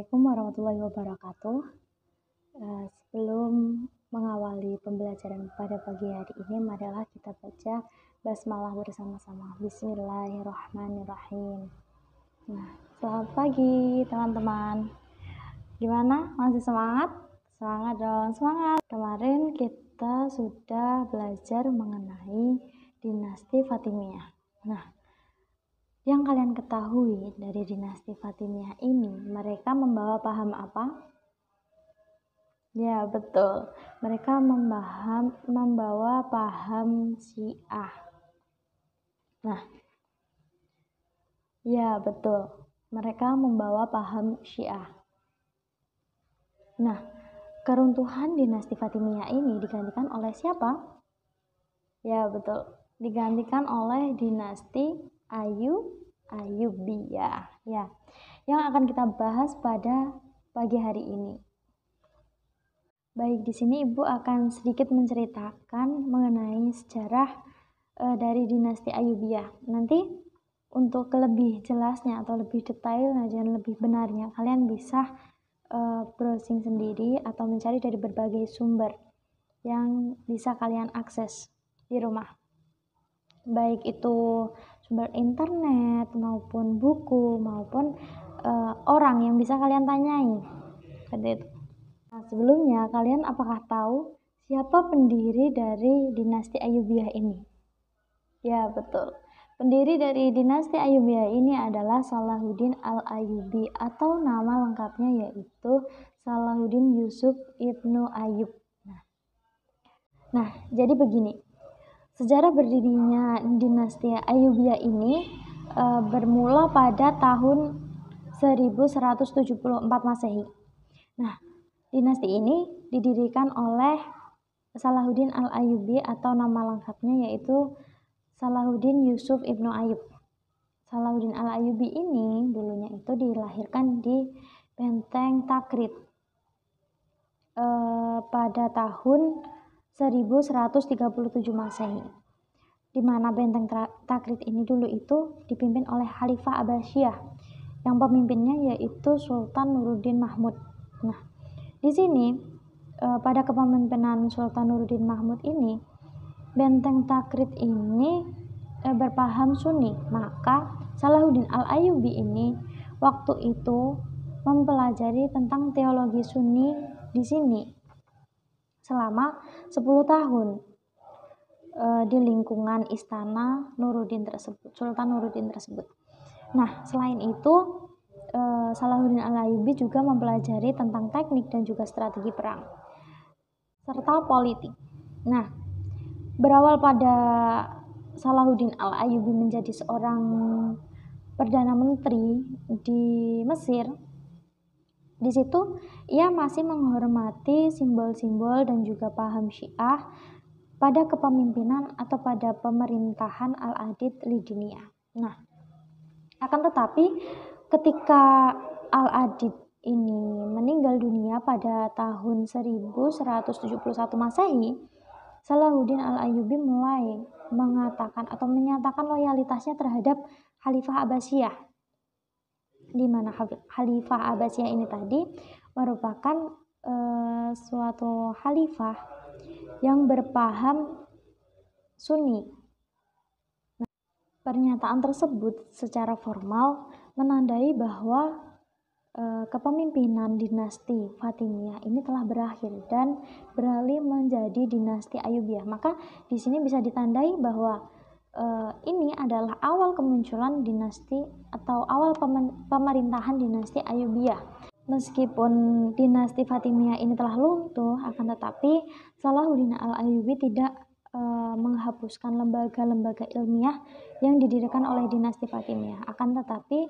Assalamualaikum warahmatullahi wabarakatuh. Sebelum mengawali pembelajaran pada pagi hari ini, marilah kita baca basmalah bersama-sama. Bismillahirrahmanirrahim. Nah, selamat pagi teman-teman. Gimana? Masih semangat? Semangat dong, semangat. Kemarin kita sudah belajar mengenai dinasti Fatimiyah. Nah, yang kalian ketahui dari dinasti Fatimiyah ini, mereka membawa paham apa? Ya, betul. Mereka membawa paham Syiah. Nah, ya, betul. Mereka membawa paham Syiah. Nah, keruntuhan dinasti Fatimiyah ini digantikan oleh siapa? Ya, betul. Digantikan oleh dinasti Ayyubiyah. Ya, yang akan kita bahas pada pagi hari ini. Baik, di sini Ibu akan sedikit menceritakan mengenai sejarah dari dinasti Ayyubiyah. Nanti untuk lebih jelasnya atau lebih detailnya dan lebih benarnya, kalian bisa browsing sendiri atau mencari dari berbagai sumber yang bisa kalian akses di rumah. Baik itu sumber internet maupun buku maupun orang yang bisa kalian tanyai. Seperti itu. Nah, sebelumnya kalian apakah tahu siapa pendiri dari dinasti Ayyubiyah ini? Ya, betul. Pendiri dari dinasti Ayyubiyah ini adalah Salahuddin Al-Ayyubi atau nama lengkapnya yaitu Salahuddin Yusuf Ibnu Ayyub. Nah, jadi begini. Sejarah berdirinya dinasti Ayyubiyah ini bermula pada tahun 1174 Masehi. Nah, dinasti ini didirikan oleh Salahuddin Al-Ayyubi atau nama lengkapnya yaitu Salahuddin Yusuf Ibnu Ayyub. Salahuddin Al-Ayyubi ini dulunya itu dilahirkan di Benteng Takrit pada tahun 1137 Masehi, di mana Benteng Takrit ini dulu itu dipimpin oleh Khalifah Abbasiyah, yang pemimpinnya yaitu Sultan Nuruddin Mahmud. Nah, di sini pada kepemimpinan Sultan Nuruddin Mahmud ini, Benteng Takrit ini berpaham Sunni, maka Salahuddin Al-Ayyubi ini waktu itu mempelajari tentang teologi Sunni di sini selama 10 tahun di lingkungan istana Sultan Nuruddin tersebut. Nah, selain itu Salahuddin Al-Ayyubi juga mempelajari tentang teknik dan juga strategi perang serta politik. Nah, berawal pada Salahuddin Al-Ayyubi menjadi seorang perdana menteri di Mesir. Di situ ia masih menghormati simbol-simbol dan juga paham Syiah pada kepemimpinan atau pada pemerintahan Al-Adid Lidiniyah. Nah, akan tetapi ketika Al-Adid ini meninggal dunia pada tahun 1171 Masehi, Salahuddin Al-Ayyubi mulai mengatakan atau menyatakan loyalitasnya terhadap Khalifah Abbasiyah, di mana Khalifah Abbasiyah ini tadi merupakan suatu khalifah yang berpaham Sunni. Nah, pernyataan tersebut secara formal menandai bahwa kepemimpinan dinasti Fatimiyah ini telah berakhir dan beralih menjadi dinasti Ayyubiyah. Maka di sini bisa ditandai bahwa ini adalah awal kemunculan dinasti atau awal pemerintahan dinasti Ayyubiyah. Meskipun dinasti Fatimiyah ini telah luntuh, akan tetapi Salahuddin Al-Ayyubi tidak menghapuskan lembaga-lembaga ilmiah yang didirikan oleh dinasti Fatimiyah. Akan tetapi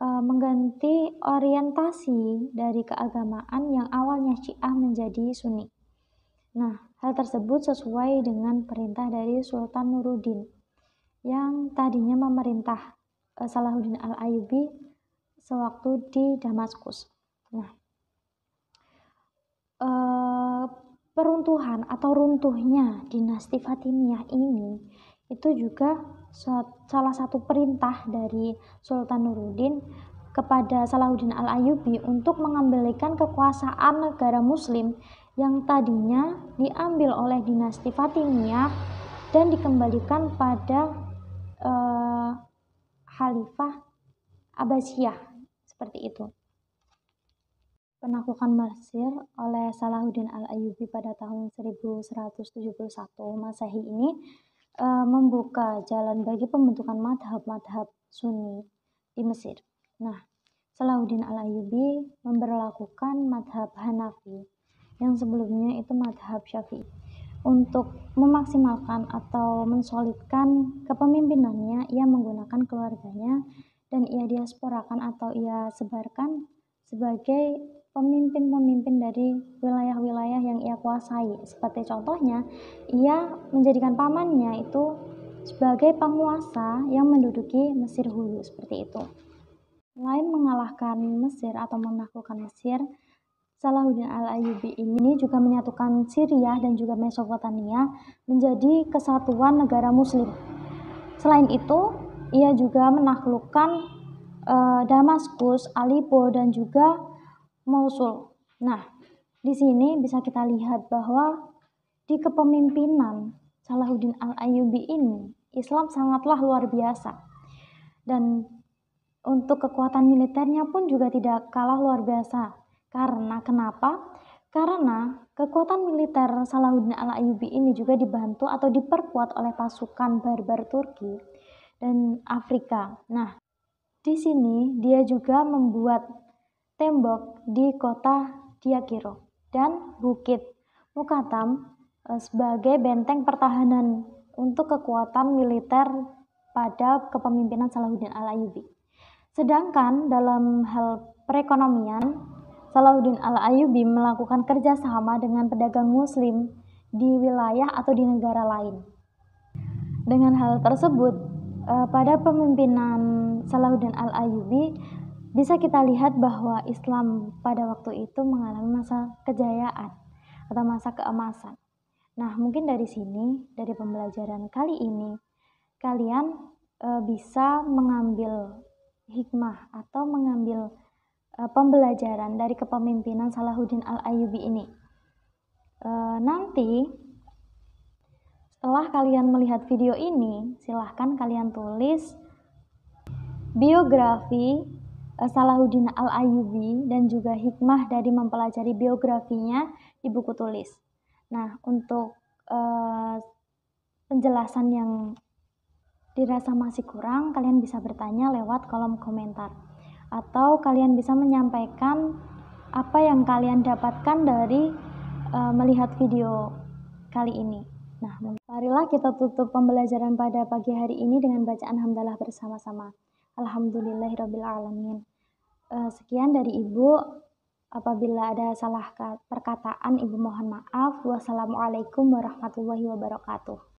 mengganti orientasi dari keagamaan yang awalnya Syiah menjadi Sunni. Nah, hal tersebut sesuai dengan perintah dari Sultan Nuruddin yang tadinya memerintah Salahuddin Al-Ayyubi sewaktu di Damaskus. Nah, peruntuhan atau runtuhnya dinasti Fatimiyah ini itu juga salah satu perintah dari Sultan Nuruddin kepada Salahuddin Al-Ayyubi untuk mengembalikan kekuasaan negara muslim yang tadinya diambil oleh dinasti Fatimiyah dan dikembalikan pada Khalifah Abbasiyah, seperti itu. Penaklukan Mesir oleh Salahuddin Al-Ayyubi pada tahun 1171 Masehi ini membuka jalan bagi pembentukan madhab-madhab Sunni di Mesir. Nah, Salahuddin Al-Ayyubi memberlakukan madhab Hanafi yang sebelumnya itu madhab Syafi'i. Untuk memaksimalkan atau mensolidkan kepemimpinannya, ia menggunakan keluarganya dan ia diasporakan atau ia sebarkan sebagai pemimpin-pemimpin dari wilayah-wilayah yang ia kuasai. Seperti contohnya, ia menjadikan pamannya itu sebagai penguasa yang menduduki Mesir hulu, seperti itu. Selain mengalahkan Mesir atau menaklukkan Mesir, Salahuddin Al-Ayyubi ini juga menyatukan Syria dan juga Mesopotamia menjadi kesatuan negara muslim. Selain itu, ia juga menaklukkan Damaskus, Aleppo, dan juga Mosul. Nah, di sini bisa kita lihat bahwa di kepemimpinan Salahuddin Al-Ayyubi ini, Islam sangatlah luar biasa. Dan untuk kekuatan militernya pun juga tidak kalah luar biasa. Karena kenapa? Karena kekuatan militer Salahuddin Al-Ayyubi ini juga dibantu atau diperkuat oleh pasukan barbar Turki dan Afrika. Nah, di sini dia juga membuat tembok di kota Diakiro dan Bukit Mukatam sebagai benteng pertahanan untuk kekuatan militer pada kepemimpinan Salahuddin Al-Ayyubi. Sedangkan dalam hal perekonomian, Salahuddin Al-Ayyubi melakukan kerjasama dengan pedagang muslim di wilayah atau di negara lain. Dengan hal tersebut, pada pemimpinan Salahuddin Al-Ayyubi bisa kita lihat bahwa Islam pada waktu itu mengalami masa kejayaan atau masa keemasan. Nah, mungkin dari sini, dari pembelajaran kali ini, kalian bisa mengambil hikmah atau mengambil pembelajaran dari kepemimpinan Salahuddin Al-Ayyubi ini. Nanti setelah kalian melihat video ini, silahkan kalian tulis biografi Salahuddin Al-Ayyubi dan juga hikmah dari mempelajari biografinya di buku tulis. Nah, untuk penjelasan yang dirasa masih kurang, kalian bisa bertanya lewat kolom komentar. Atau kalian bisa menyampaikan apa yang kalian dapatkan dari melihat video kali ini. Nah, marilah kita tutup pembelajaran pada pagi hari ini dengan bacaan hamdalah bersama-sama. Alhamdulillahirrabbilalamin. Sekian dari Ibu. Apabila ada salah perkataan, Ibu mohon maaf. Wassalamualaikum warahmatullahi wabarakatuh.